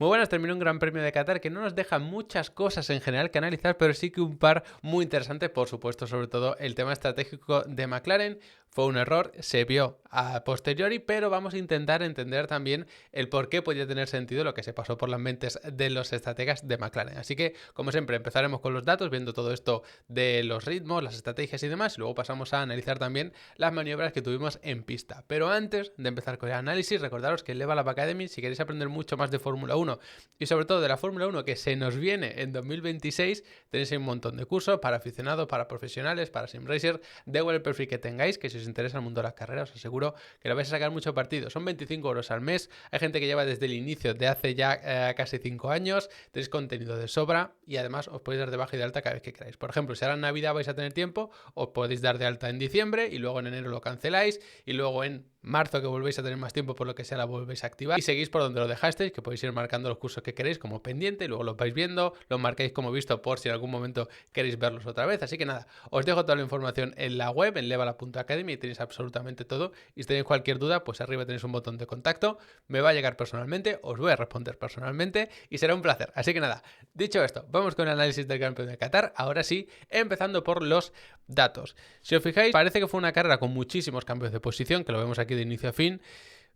Muy buenas, terminó un Gran Premio de Qatar que no nos deja muchas cosas en general que analizar, pero sí que un par muy interesantes, por supuesto, sobre todo el tema estratégico de McLaren. Fue un error, se vio a posteriori, pero vamos a intentar entender también el por qué podía tener sentido lo que se pasó por las mentes de los estrategas de McLaren. Así que, como siempre, empezaremos con los datos, viendo todo esto de los ritmos, las estrategias y demás, y luego pasamos a analizar también las maniobras que tuvimos en pista. Pero antes de empezar con el análisis, recordaros que en Level Up Academy, si queréis aprender mucho más de Fórmula 1 y sobre todo de la Fórmula 1 que se nos viene en 2026, tenéis un montón de cursos para aficionados, para profesionales, para simracer, da igual el perfil que tengáis, que si os interesa el mundo de las carreras os aseguro que lo vais a sacar mucho partido. Son 25 euros al mes, hay gente que lleva desde el inicio de hace ya casi 5 años, tenéis contenido de sobra y además os podéis dar de baja y de alta cada vez que queráis. Por ejemplo, si ahora en Navidad vais a tener tiempo, os podéis dar de alta en diciembre y luego en enero lo canceláis y luego en marzo, que volvéis a tener más tiempo, por lo que sea, la volvéis a activar y seguís por donde lo dejasteis, que podéis ir marcando los cursos que queréis como pendiente y luego los vais viendo, los marcáis como visto por si en algún momento queréis verlos otra vez. Así que nada, os dejo toda la información en la web, en levelup.academy, y tenéis absolutamente todo. Y si tenéis cualquier duda, pues arriba tenéis un botón de contacto, me va a llegar personalmente, os voy a responder personalmente y será un placer. Así que nada, dicho esto, vamos con el análisis del Gran Premio de Qatar. Ahora sí, empezando por los datos. Si os fijáis, parece que fue una carrera con muchísimos cambios de posición, que lo vemos aquí de inicio a fin,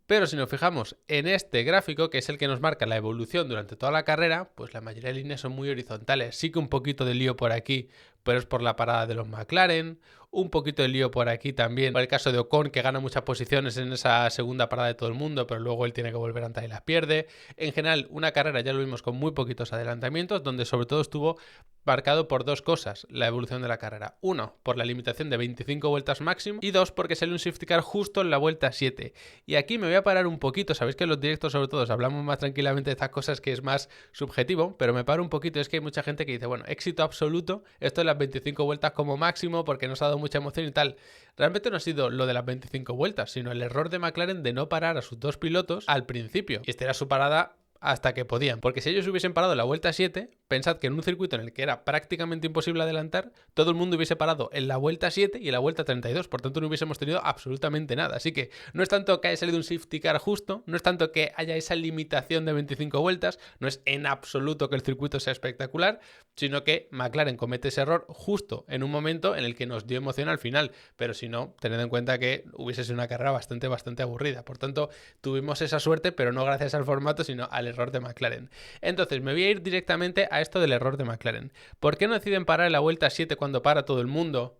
pero si nos fijamos en este gráfico, que es el que nos marca la evolución durante toda la carrera, pues la mayoría de líneas son muy horizontales. Sí que un poquito de lío por aquí, pero es por la parada de los McLaren. Un poquito de lío por aquí también, por el caso de Ocon, que gana muchas posiciones en esa segunda parada de todo el mundo, pero luego él tiene que volver a entrar y las pierde. En general, una carrera, ya lo vimos, con muy poquitos adelantamientos, donde sobre todo estuvo marcado por dos cosas la evolución de la carrera. Uno, por la limitación de 25 vueltas máximo, y dos, porque salió un safety car justo en la vuelta 7. Y aquí me voy a parar un poquito, sabéis que en los directos sobre todo hablamos más tranquilamente de estas cosas, que es más subjetivo, pero me paro un poquito. Es que hay mucha gente que dice, bueno, éxito absoluto, esto es las 25 vueltas como máximo porque nos ha dado mucha emoción y tal. Realmente no ha sido lo de las 25 vueltas, sino el error de McLaren de no parar a sus dos pilotos al principio. Y esta era su parada hasta que podían, porque si ellos hubiesen parado en la vuelta 7, pensad que en un circuito en el que era prácticamente imposible adelantar, todo el mundo hubiese parado en la vuelta 7 y en la vuelta 32, por tanto no hubiésemos tenido absolutamente nada. Así que no es tanto que haya salido un safety car justo, no es tanto que haya esa limitación de 25 vueltas, no es en absoluto que el circuito sea espectacular, sino que McLaren comete ese error justo en un momento en el que nos dio emoción al final, pero si no, tened en cuenta que hubiese sido una carrera bastante aburrida. Por tanto, tuvimos esa suerte, pero no gracias al formato, sino al error de McLaren. Entonces, me voy a ir directamente a esto del error de McLaren. ¿Por qué no deciden parar en la vuelta 7 cuando para todo el mundo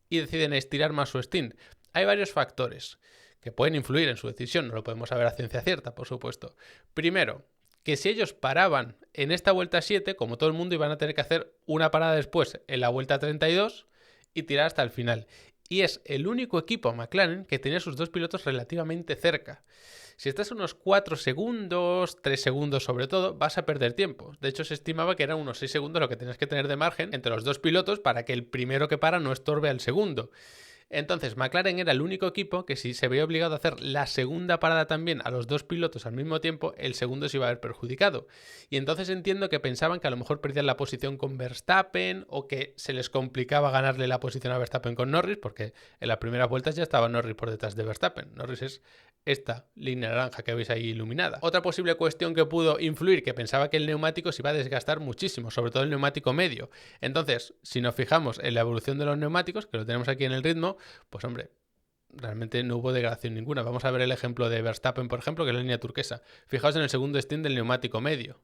y deciden estirar más su stint? Hay varios factores que pueden influir en su decisión, no lo podemos saber a ciencia cierta, por supuesto. Primero, que si ellos paraban en esta vuelta 7, como todo el mundo, iban a tener que hacer una parada después en la vuelta 32 y tirar hasta el final. Y es el único equipo McLaren que tenía sus dos pilotos relativamente cerca. Si estás unos 4 segundos, 3 segundos sobre todo, vas a perder tiempo. De hecho, se estimaba que eran unos 6 segundos lo que tenías que tener de margen entre los dos pilotos para que el primero que para no estorbe al segundo. Entonces, McLaren era el único equipo que, si se veía obligado a hacer la segunda parada también a los dos pilotos al mismo tiempo, el segundo se iba a ver perjudicado. Y entonces entiendo que pensaban que a lo mejor perdían la posición con Verstappen o que se les complicaba ganarle la posición a Verstappen con Norris, porque en las primeras vueltas ya estaba Norris por detrás de Verstappen. Norris es esta línea naranja que veis ahí iluminada. Otra posible cuestión que pudo influir, que pensaba que el neumático se iba a desgastar muchísimo, sobre todo el neumático medio. Entonces, si nos fijamos en la evolución de los neumáticos, que lo tenemos aquí en el ritmo, pues hombre, realmente no hubo degradación ninguna. Vamos a ver el ejemplo de Verstappen, por ejemplo, que es la línea turquesa. Fijaos en el segundo stint del neumático medio.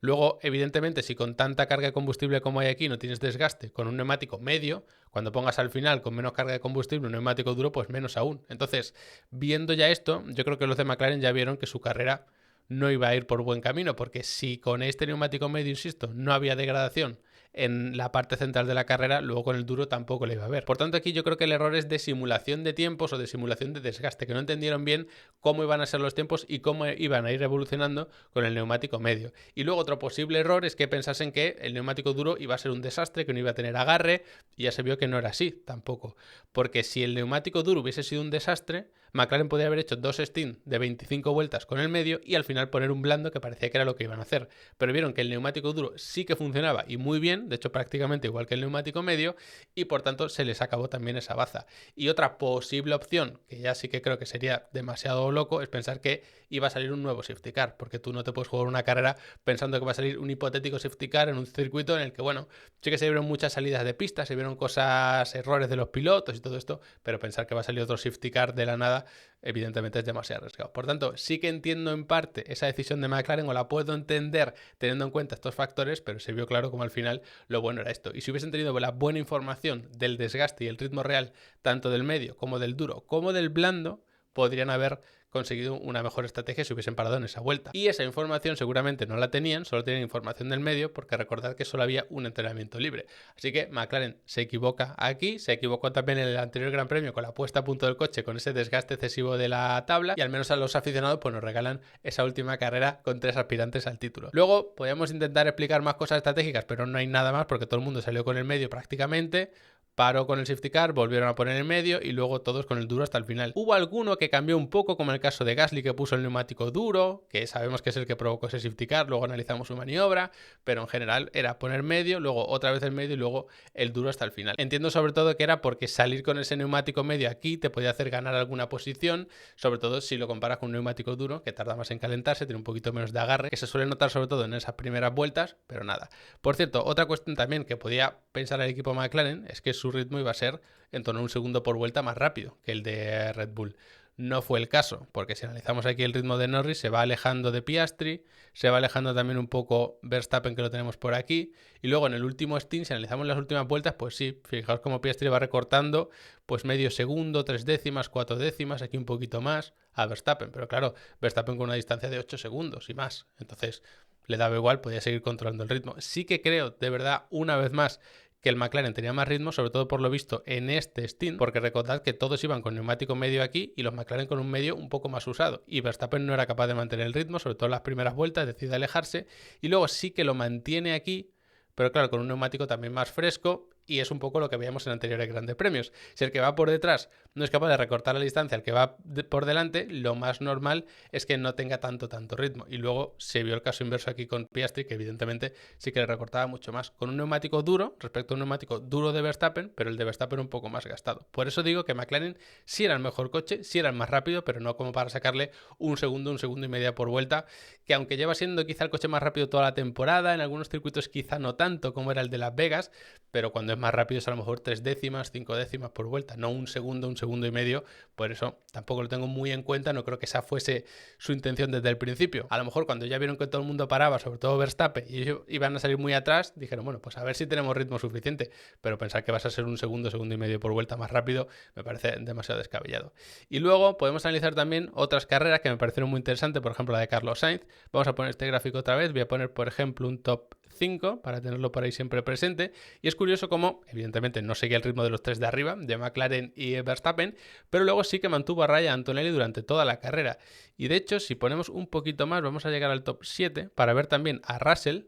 Luego, evidentemente, si con tanta carga de combustible como hay aquí no tienes desgaste con un neumático medio, cuando pongas al final con menos carga de combustible un neumático duro, pues menos aún. Entonces, viendo ya esto, yo creo que los de McLaren ya vieron que su carrera no iba a ir por buen camino, porque si con este neumático medio, insisto, no había degradación en la parte central de la carrera, luego con el duro tampoco le iba a ver. Por tanto, aquí yo creo que el error es de simulación de tiempos o de simulación de desgaste, que no entendieron bien cómo iban a ser los tiempos y cómo iban a ir evolucionando con el neumático medio. Y luego otro posible error es que pensasen que el neumático duro iba a ser un desastre, que no iba a tener agarre, y ya se vio que no era así tampoco. Porque si el neumático duro hubiese sido un desastre, McLaren podría haber hecho 2 stints de 25 vueltas con el medio y al final poner un blando que parecía que era lo que iban a hacer. Pero vieron que el neumático duro sí que funcionaba y muy bien, de hecho prácticamente igual que el neumático medio, y por tanto se les acabó también esa baza. Y otra posible opción, que ya sí que creo que sería demasiado loco, es pensar que iba a salir un nuevo safety car, porque tú no te puedes jugar una carrera pensando que va a salir un hipotético safety car en un circuito en el que, bueno, sí que se vieron muchas salidas de pista, se vieron cosas, errores de los pilotos y todo esto, pero pensar que va a salir otro safety car de la nada, evidentemente es demasiado arriesgado. Por tanto, sí que entiendo en parte esa decisión de McLaren, o la puedo entender teniendo en cuenta estos factores, pero se vio claro como al final lo bueno era esto. Y si hubiesen tenido la buena información del desgaste y el ritmo real, tanto del medio como del duro como del blando, podrían haber conseguido una mejor estrategia si hubiesen parado en esa vuelta. Y esa información seguramente no la tenían, solo tenían información del medio, porque recordad que solo había un entrenamiento libre. Así que McLaren se equivoca aquí, se equivocó también en el anterior Gran Premio con la puesta a punto del coche, con ese desgaste excesivo de la tabla, y al menos a los aficionados pues nos regalan esa última carrera con 3 aspirantes al título. Luego podíamos intentar explicar más cosas estratégicas, pero no hay nada más porque todo el mundo salió con el medio prácticamente. Paró con el safety car, volvieron a poner en medio y luego todos con el duro hasta el final. Hubo alguno que cambió un poco, como en el caso de Gasly, que puso el neumático duro, que sabemos que es el que provocó ese safety car, luego analizamos su maniobra, pero en general era poner medio, luego otra vez el medio y luego el duro hasta el final. Entiendo sobre todo que era porque salir con ese neumático medio aquí te podía hacer ganar alguna posición, sobre todo si lo comparas con un neumático duro, que tarda más en calentarse, tiene un poquito menos de agarre, que se suele notar sobre todo en esas primeras vueltas, pero nada. Por cierto, otra cuestión también que podía pensar el equipo McLaren es que su ritmo iba a ser en torno a 1 segundo por vuelta más rápido que el de Red Bull. No fue el caso, porque si analizamos aquí el ritmo de Norris, se va alejando de Piastri, se va alejando también un poco Verstappen, que lo tenemos por aquí, y luego en el último stint, si analizamos las últimas vueltas, pues sí, fijaos cómo Piastri va recortando pues medio segundo, 3 décimas, 4 décimas, aquí un poquito más a Verstappen, pero claro, Verstappen con una distancia de 8 segundos y más, entonces le daba igual, podía seguir controlando el ritmo. Sí que creo, de verdad, una vez más, que el McLaren tenía más ritmo, sobre todo por lo visto en este stint, porque recordad que todos iban con neumático medio aquí y los McLaren con un medio un poco más usado, y Verstappen no era capaz de mantener el ritmo, sobre todo en las primeras vueltas, decide alejarse, y luego sí que lo mantiene aquí, pero claro, con un neumático también más fresco, y es un poco lo que veíamos en anteriores grandes premios. Si el que va por detrás no es capaz de recortar la distancia al que va por delante, lo más normal es que no tenga tanto ritmo. Y luego se vio el caso inverso aquí con Piastri, que evidentemente sí que le recortaba mucho más. Con un neumático duro, respecto a un neumático duro de Verstappen, pero el de Verstappen un poco más gastado. Por eso digo que McLaren sí era el mejor coche, sí era el más rápido, pero no como para sacarle 1 segundo, 1 segundo y medio por vuelta, que aunque lleva siendo quizá el coche más rápido toda la temporada, en algunos circuitos quizá no tanto como era el de Las Vegas, pero cuando es más rápido es a lo mejor 3 décimas, 5 décimas por vuelta, no 1 segundo, 1 segundo y medio. Por eso tampoco lo tengo muy en cuenta, no creo que esa fuese su intención desde el principio. A lo mejor cuando ya vieron que todo el mundo paraba, sobre todo Verstappen, y ellos iban a salir muy atrás, dijeron, bueno, pues a ver si tenemos ritmo suficiente, pero pensar que vas a ser 1 segundo, segundo y medio por vuelta más rápido me parece demasiado descabellado. Y luego podemos analizar también otras carreras que me parecieron muy interesantes, por ejemplo la de Carlos Sainz. Vamos a poner este gráfico otra vez, voy a poner por ejemplo un top 5 para tenerlo por ahí siempre presente, y es curioso cómo evidentemente no seguía el ritmo de los 3 de arriba, de McLaren y Verstappen, pero luego sí que mantuvo a raya a Antonelli durante toda la carrera. Y de hecho, si ponemos un poquito más, vamos a llegar al top 7 para ver también a Russell.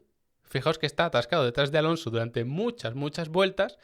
Fijaos que está atascado detrás de Alonso durante muchas vueltas.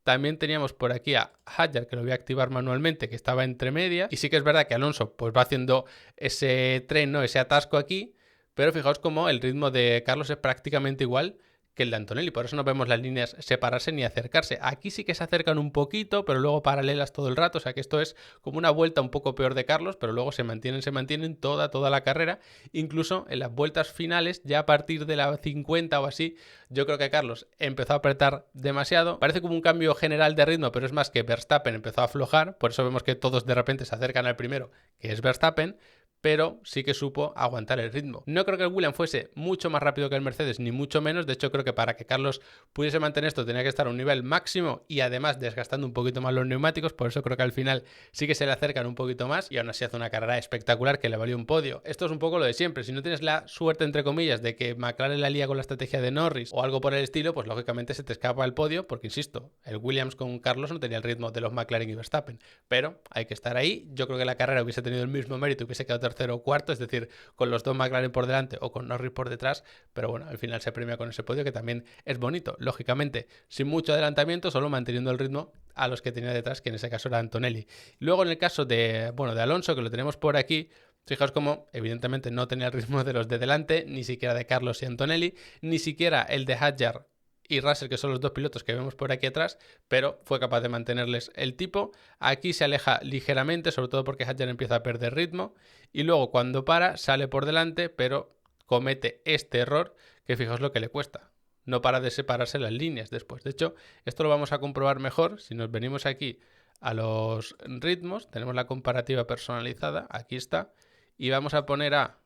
También teníamos por aquí a Hadjar, que lo voy a activar manualmente, que estaba entre medias. Y sí que es verdad que Alonso pues va haciendo ese tren, ¿no? Ese atasco aquí. Pero fijaos cómo el ritmo de Carlos es prácticamente igual que el de Antonelli, por eso no vemos las líneas separarse ni acercarse. Aquí sí que se acercan un poquito, pero luego paralelas todo el rato, o sea que esto es como una vuelta un poco peor de Carlos, pero luego se mantienen toda la carrera, incluso en las vueltas finales, ya a partir de la 50 o así, yo creo que Carlos empezó a apretar demasiado, parece como un cambio general de ritmo, pero es más que Verstappen empezó a aflojar, por eso vemos que todos de repente se acercan al primero, que es Verstappen, pero sí que supo aguantar el ritmo. No creo que el Williams fuese mucho más rápido que el Mercedes, ni mucho menos. De hecho, creo que para que Carlos pudiese mantener esto tenía que estar a un nivel máximo y además desgastando un poquito más los neumáticos. Por eso creo que al final sí que se le acercan un poquito más y aún así hace una carrera espectacular que le valió un podio. Esto es un poco lo de siempre. Si no tienes la suerte, entre comillas, de que McLaren la lía con la estrategia de Norris o algo por el estilo, pues lógicamente se te escapa el podio porque, insisto, el Williams con Carlos no tenía el ritmo de los McLaren y Verstappen. Pero hay que estar ahí. Yo creo que la carrera hubiese tenido el mismo mérito, hubiese quedado tercero o cuarto, es decir, con los dos McLaren por delante o con Norris por detrás, pero bueno, al final se premia con ese podio que también es bonito, lógicamente, sin mucho adelantamiento, solo manteniendo el ritmo a los que tenía detrás, que en ese caso era Antonelli. Luego en el caso de Alonso, que lo tenemos por aquí, fijaos como evidentemente no tenía el ritmo de los de delante, ni siquiera de Carlos y Antonelli, ni siquiera el de Hadjar y Russell, que son los dos pilotos que vemos por aquí atrás, pero fue capaz de mantenerles el tipo. Aquí se aleja ligeramente, sobre todo porque Hadjar empieza a perder ritmo, y luego cuando para sale por delante, pero comete este error que fijaos lo que le cuesta. No para de separarse las líneas después. De hecho, esto lo vamos a comprobar mejor si nos venimos aquí a los ritmos. Tenemos la comparativa personalizada, aquí está, y vamos a poner a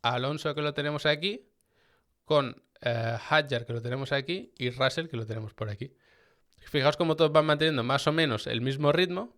Alonso, que lo tenemos aquí, con Hadjar, que lo tenemos aquí, y Russell, que lo tenemos por aquí. Fijaos cómo todos van manteniendo más o menos el mismo ritmo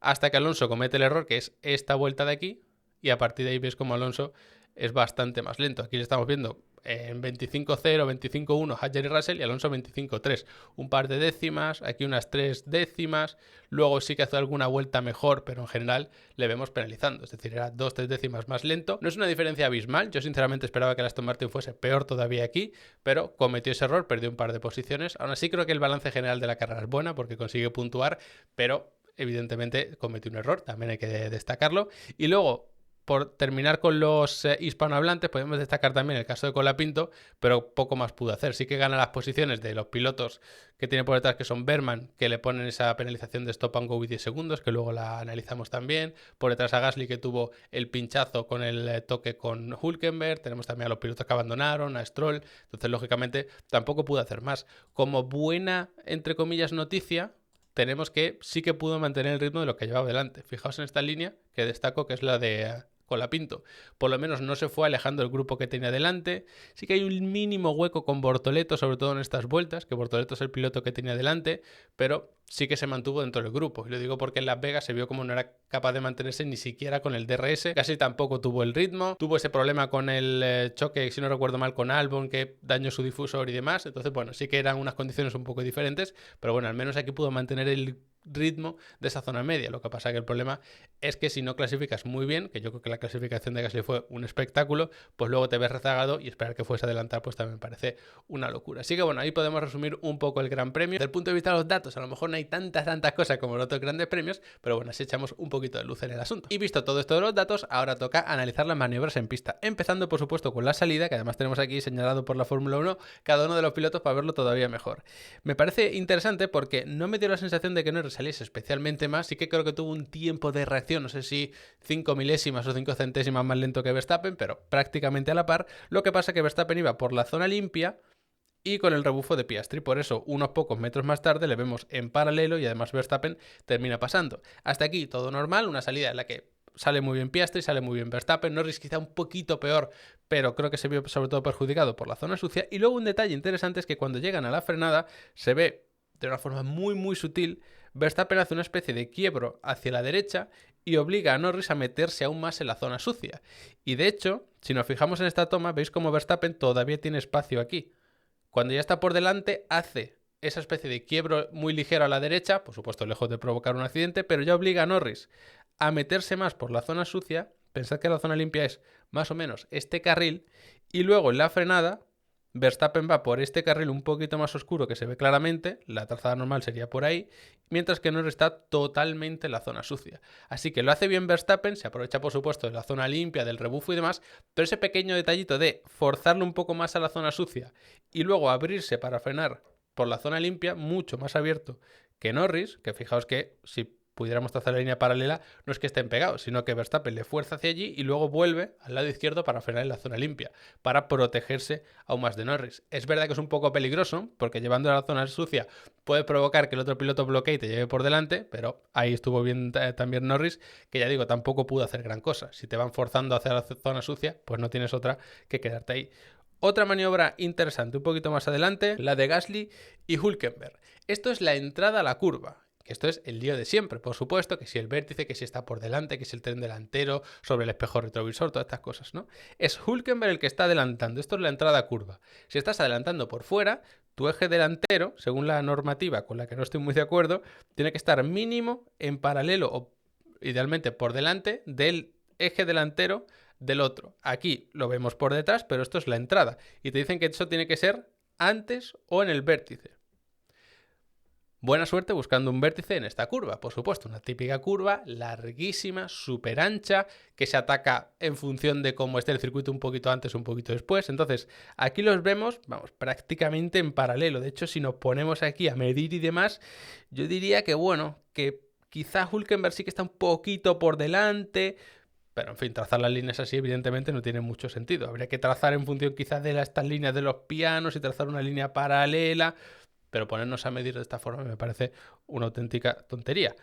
hasta que Alonso comete el error, que es esta vuelta de aquí, y a partir de ahí ves como Alonso es bastante más lento. Aquí le estamos viendo en 25-0, 25-1 Hadjar y Russell, y Alonso 25-3. Un par de décimas, aquí unas 3 décimas, luego sí que hace alguna vuelta mejor, pero en general le vemos penalizando, es decir, era 2-3 décimas más lento. No es una diferencia abismal, yo sinceramente esperaba que el Aston Martin fuese peor todavía aquí, pero cometió ese error, perdió un par de posiciones. Aún así creo que el balance general de la carrera es buena porque consigue puntuar, pero evidentemente cometió un error, también hay que destacarlo. Y luego, por terminar con los hispanohablantes, podemos destacar también el caso de Colapinto, pero poco más pudo hacer. Sí que gana las posiciones de los pilotos que tiene por detrás, que son Berman, que le ponen esa penalización de stop and go y 10 segundos, que luego la analizamos también. Por detrás a Gasly, que tuvo el pinchazo con el toque con Hülkenberg. Tenemos también a los pilotos que abandonaron, a Stroll. Entonces, lógicamente, tampoco pudo hacer más. Como buena, entre comillas, noticia, tenemos que sí que pudo mantener el ritmo de lo que llevaba delante. Fijaos en esta línea que destaco, que es la de Colapinto. Por lo menos no se fue alejando el grupo que tenía delante. Sí que hay un mínimo hueco con Bortoleto, sobre todo en estas vueltas, que Bortoleto es el piloto que tenía delante, pero sí que se mantuvo dentro del grupo. Y lo digo porque en Las Vegas se vio como no era capaz de mantenerse ni siquiera con el DRS. Casi tampoco tuvo el ritmo. Tuvo ese problema con el choque, si no recuerdo mal, con Albon, que dañó su difusor y demás. Entonces, bueno, sí que eran unas condiciones un poco diferentes, pero bueno, al menos aquí pudo mantener el ritmo de esa zona media. Lo que pasa que el problema es que si no clasificas muy bien, que yo creo que la clasificación de Gasly fue un espectáculo, pues luego te ves rezagado y esperar que fuese a adelantar pues también me parece una locura. Así que bueno, ahí podemos resumir un poco el Gran Premio. Desde el punto de vista de los datos, a lo mejor no hay tantas cosas como los otros grandes premios, pero bueno, así echamos un poquito de luz en el asunto. Y visto todo esto de los datos, ahora toca analizar las maniobras en pista, empezando por supuesto con la salida, que además tenemos aquí señalado por la Fórmula 1 cada uno de los pilotos para verlo todavía mejor. Me parece interesante porque no me dio la sensación de que no saliese especialmente más, sí que creo que tuvo un tiempo de reacción, no sé si 5 milésimas o 5 centésimas más lento que Verstappen, pero prácticamente a la par. Lo que pasa es que Verstappen iba por la zona limpia y con el rebufo de Piastri, por eso unos pocos metros más tarde le vemos en paralelo y además Verstappen termina pasando. Hasta aquí todo normal, una salida en la que sale muy bien Piastri, sale muy bien Verstappen, Norris quizá un poquito peor, pero creo que se vio sobre todo perjudicado por la zona sucia. Y luego un detalle interesante es que cuando llegan a la frenada se ve de una forma muy sutil, Verstappen hace una especie de quiebro hacia la derecha y obliga a Norris a meterse aún más en la zona sucia. Y de hecho, si nos fijamos en esta toma, veis como Verstappen todavía tiene espacio aquí. Cuando ya está por delante, hace esa especie de quiebro muy ligero a la derecha, por supuesto lejos de provocar un accidente, pero ya obliga a Norris a meterse más por la zona sucia. Pensad que la zona limpia es más o menos este carril, y luego en la frenada Verstappen va por este carril un poquito más oscuro que se ve claramente, la trazada normal sería por ahí, mientras que Norris está totalmente en la zona sucia. Así que lo hace bien Verstappen, se aprovecha por supuesto de la zona limpia, del rebufo y demás, pero ese pequeño detallito de forzarlo un poco más a la zona sucia y luego abrirse para frenar por la zona limpia, mucho más abierto que Norris, que fijaos que si pudiéramos trazar la línea paralela, no es que estén pegados, sino que Verstappen le fuerza hacia allí y luego vuelve al lado izquierdo para frenar en la zona limpia, para protegerse aún más de Norris. Es verdad que es un poco peligroso, porque llevando a la zona sucia puede provocar que el otro piloto bloquee y te lleve por delante, pero ahí estuvo bien también Norris, que ya digo, tampoco pudo hacer gran cosa. Si te van forzando hacia la zona sucia, pues no tienes otra que quedarte ahí. Otra maniobra interesante, un poquito más adelante, la de Gasly y Hülkenberg. Esto es la entrada a la curva. Que esto es el lío de siempre, por supuesto, que si el vértice, que si está por delante, que si el tren delantero, sobre el espejo retrovisor, todas estas cosas, ¿no? Es Hülkenberg el que está adelantando, esto es la entrada a curva. Si estás adelantando por fuera, tu eje delantero, según la normativa con la que no estoy muy de acuerdo, tiene que estar mínimo en paralelo o idealmente por delante del eje delantero del otro. Aquí lo vemos por detrás, pero esto es la entrada. Y te dicen que eso tiene que ser antes o en el vértice. Buena suerte buscando un vértice en esta curva, por supuesto, una típica curva larguísima, súper ancha, que se ataca en función de cómo esté el circuito un poquito antes o un poquito después. Entonces, aquí los vemos, vamos, prácticamente en paralelo. De hecho, si nos ponemos aquí a medir y demás, yo diría que, bueno, que quizá Hülkenberg sí que está un poquito por delante, pero en fin, trazar las líneas así evidentemente no tiene mucho sentido. Habría que trazar en función quizás de estas líneas de los pianos y trazar una línea paralela, pero ponernos a medir de esta forma me parece una auténtica tontería.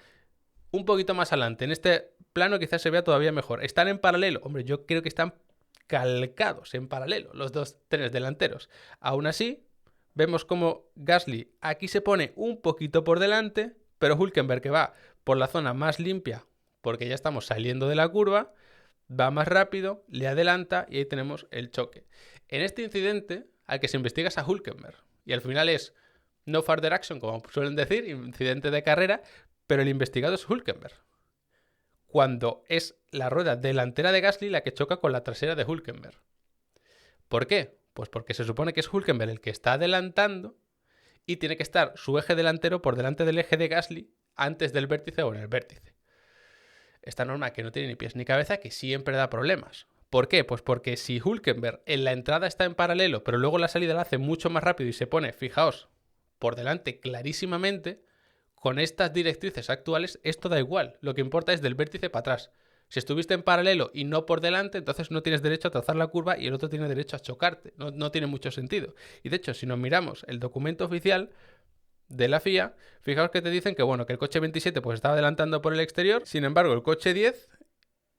Un poquito más adelante, en este plano quizás se vea todavía mejor. ¿Están en paralelo? Hombre, yo creo que están calcados en paralelo los dos trenes delanteros. Aún así, vemos como Gasly aquí se pone un poquito por delante, pero Hülkenberg, que va por la zona más limpia, porque ya estamos saliendo de la curva, va más rápido, le adelanta y ahí tenemos el choque. En este incidente, al que se investiga es a Hülkenberg, y al final es no further action, como suelen decir, incidente de carrera, pero el investigado es Hülkenberg. Cuando es la rueda delantera de Gasly la que choca con la trasera de Hülkenberg. ¿Por qué? Pues porque se supone que es Hülkenberg el que está adelantando y tiene que estar su eje delantero por delante del eje de Gasly antes del vértice o en el vértice. Esta norma que no tiene ni pies ni cabeza, que siempre da problemas. ¿Por qué? Pues porque si Hülkenberg en la entrada está en paralelo, pero luego la salida la hace mucho más rápido y se pone, fijaos, por delante clarísimamente, con estas directrices actuales esto da igual. Lo que importa es del vértice para atrás. Si estuviste en paralelo y no por delante, entonces no tienes derecho a trazar la curva y el otro tiene derecho a chocarte. No tiene mucho sentido. Y de hecho, si nos miramos el documento oficial de la FIA, fijaos que te dicen que, bueno, que el coche 27 pues estaba adelantando por el exterior, sin embargo el coche 10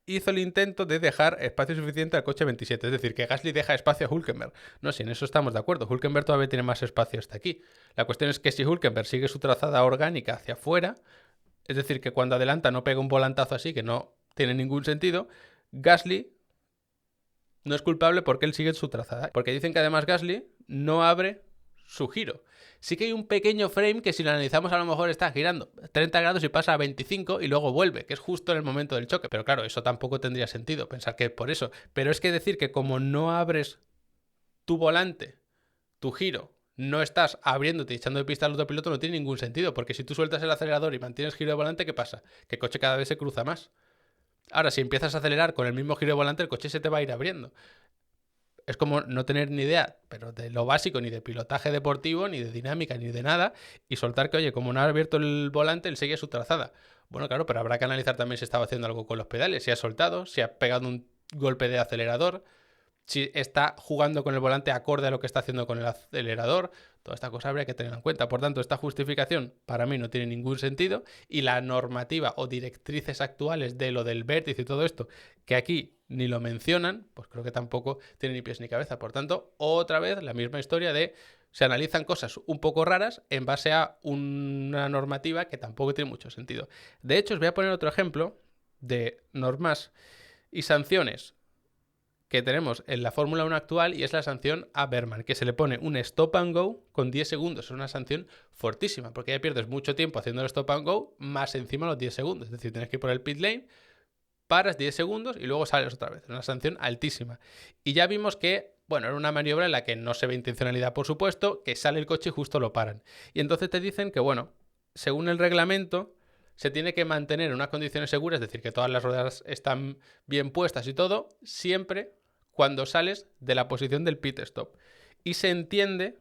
hizo el intento de dejar espacio suficiente al coche 27, es decir, que Gasly deja espacio a Hülkenberg. No, si en eso estamos de acuerdo, Hülkenberg todavía tiene más espacio hasta aquí. La cuestión es que si Hülkenberg sigue su trazada orgánica hacia afuera, es decir, que cuando adelanta no pega un volantazo así, que no tiene ningún sentido, Gasly no es culpable porque él sigue su trazada. Porque dicen que además Gasly no abre su giro. Sí que hay un pequeño frame que si lo analizamos a lo mejor está girando 30 grados y pasa a 25 y luego vuelve, que es justo en el momento del choque. Pero claro, eso tampoco tendría sentido, pensar que es por eso. Pero es que decir que como no abres tu volante, tu giro, no estás abriéndote y echando de pista al otro piloto, no tiene ningún sentido. Porque si tú sueltas el acelerador y mantienes giro de volante, ¿qué pasa? Que el coche cada vez se cruza más. Ahora, si empiezas a acelerar con el mismo giro de volante, el coche se te va a ir abriendo. Es como no tener ni idea, pero de lo básico, ni de pilotaje deportivo, ni de dinámica, ni de nada, y soltar que, oye, como no ha abierto el volante, él sigue su trazada. Bueno, claro, pero habrá que analizar también si estaba haciendo algo con los pedales, si ha soltado, si ha pegado un golpe de acelerador, si está jugando con el volante acorde a lo que está haciendo con el acelerador. Toda esta cosa habría que tener en cuenta. Por tanto, esta justificación para mí no tiene ningún sentido y la normativa o directrices actuales de lo del vértice y todo esto, que aquí ni lo mencionan, pues creo que tampoco tiene ni pies ni cabeza. Por tanto, otra vez la misma historia de se analizan cosas un poco raras en base a una normativa que tampoco tiene mucho sentido. De hecho, os voy a poner otro ejemplo de normas y sanciones que tenemos en la Fórmula 1 actual y es la sanción a Berman, que se le pone un stop and go con 10 segundos. Es una sanción fortísima porque ya pierdes mucho tiempo haciendo el stop and go más encima los 10 segundos. Es decir, tienes que ir por el pit lane, paras 10 segundos y luego sales otra vez. Es una sanción altísima. Y ya vimos que, bueno, era una maniobra en la que no se ve intencionalidad, por supuesto, que sale el coche y justo lo paran. Y entonces te dicen que, bueno, según el reglamento, se tiene que mantener en unas condiciones seguras, es decir, que todas las ruedas están bien puestas y todo, siempre cuando sales de la posición del pit stop. Y se entiende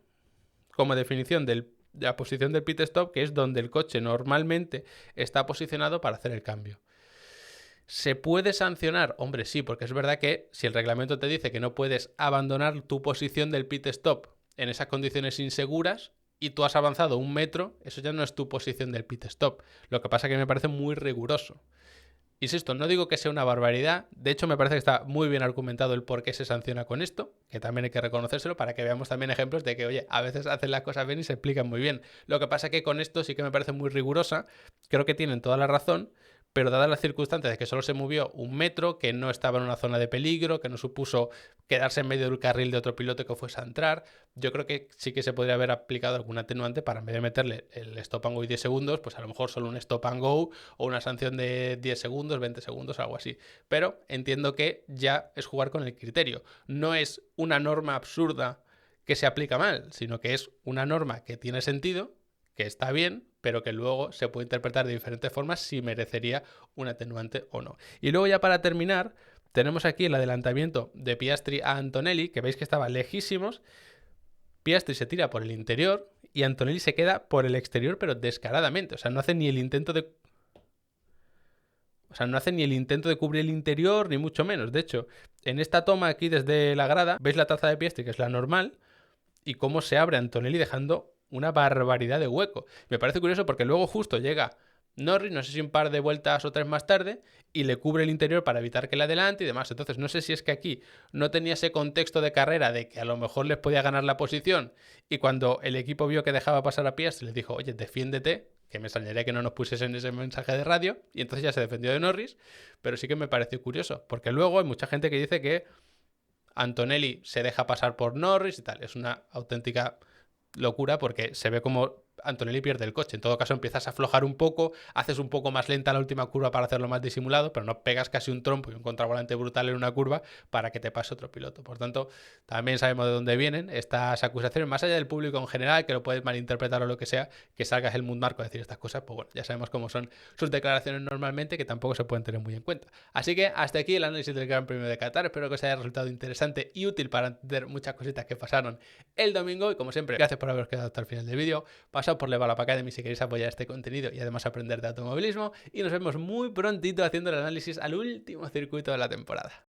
como definición de la posición del pit stop, que es donde el coche normalmente está posicionado para hacer el cambio. ¿Se puede sancionar? Hombre, sí, porque es verdad que si el reglamento te dice que no puedes abandonar tu posición del pit stop en esas condiciones inseguras y tú has avanzado 1 metro, eso ya no es tu posición del pit stop. Lo que pasa es que me parece muy riguroso. Insisto, no digo que sea una barbaridad, de hecho me parece que está muy bien argumentado el por qué se sanciona con esto, que también hay que reconocérselo para que veamos también ejemplos de que, oye, a veces hacen las cosas bien y se explican muy bien. Lo que pasa es que con esto sí que me parece muy rigurosa, creo que tienen toda la razón, pero dadas las circunstancias de que solo se movió 1 metro, que no estaba en una zona de peligro, que no supuso quedarse en medio del carril de otro piloto que fuese a entrar, yo creo que sí que se podría haber aplicado algún atenuante para, en vez de meterle el stop and go y 10 segundos, pues a lo mejor solo un stop and go o una sanción de 10 segundos, 20 segundos, algo así. Pero entiendo que ya es jugar con el criterio. No es una norma absurda que se aplica mal, sino que es una norma que tiene sentido, que está bien, pero que luego se puede interpretar de diferentes formas si merecería un atenuante o no. Y luego ya para terminar, tenemos aquí el adelantamiento de Piastri a Antonelli, que veis que estaba lejísimos. Piastri se tira por el interior y Antonelli se queda por el exterior, pero descaradamente. O sea, no hace ni el intento de... cubrir el interior, ni mucho menos. De hecho, en esta toma aquí desde la grada, veis la traza de Piastri, que es la normal, y cómo se abre Antonelli dejando una barbaridad de hueco. Me parece curioso porque luego justo llega Norris, no sé si un par de vueltas o 3 más tarde, y le cubre el interior para evitar que le adelante y demás. Entonces no sé si es que aquí no tenía ese contexto de carrera de que a lo mejor les podía ganar la posición, y cuando el equipo vio que dejaba pasar a Piastri le dijo, oye, defiéndete, que me extrañaría que no nos pusiesen ese mensaje de radio, y entonces ya se defendió de Norris. Pero sí que me pareció curioso, porque luego hay mucha gente que dice que Antonelli se deja pasar por Norris y tal. Es una auténtica locura porque se ve como Antonelli pierde el coche. En todo caso empiezas a aflojar un poco, haces un poco más lenta la última curva para hacerlo más disimulado, pero no pegas casi un trompo y un contravolante brutal en una curva para que te pase otro piloto. Por tanto, también sabemos de dónde vienen estas acusaciones, más allá del público en general, que lo puedes malinterpretar o lo que sea, que salgas Helmut Marko a decir estas cosas, pues bueno, ya sabemos cómo son sus declaraciones normalmente, que tampoco se pueden tener muy en cuenta. Así que hasta aquí el análisis del Gran Premio de Qatar. Espero que os haya resultado interesante y útil para entender muchas cositas que pasaron el domingo, y como siempre, gracias por haberos quedado hasta el final del vídeo. Pasad por Levallopa Academy si queréis apoyar este contenido y además aprender de automovilismo, y nos vemos muy prontito haciendo el análisis al último circuito de la temporada.